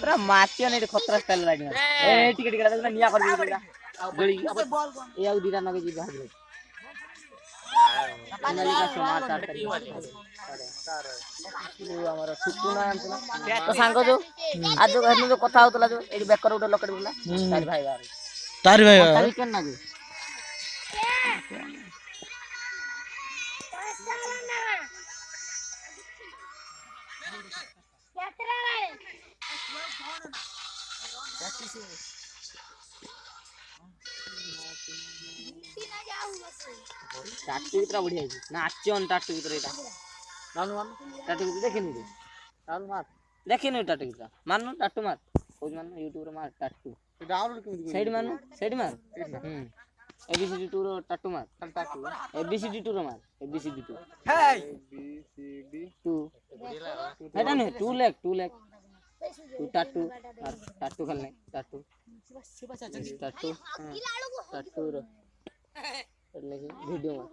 पूरा माचियो नहीं खतरा स्टाइल लाइन ए टिके टिके देखना निया कर दिया गली ए आउ दीदा नगे जी भाग ले अमेरिका समाज स्टार्ट करी हमर सुकुना तो सांग जो आज जो घर में जो कथा होतला जो एडी बेकर उडे लकड़ी बोला तार भाई तारी केन ना जो टाटू कितना बढ़िया है ना आचन टाटू कितना एटा मानो टाटू कितना देखिनी रे चालू मार देखिनी टाटू कितना मानो टाटू मार खोज मानो YouTube रे मार टाटू डाउनलोड केमि साइड मार ABCD 2 रो टाटू मार टाटू ABCD 2 रो मार ABCD 2 हे ABCD 2 एटा नहीं 2 लाख तू टाटू टाटू खेलने टाटू टाटू रो वीडियो में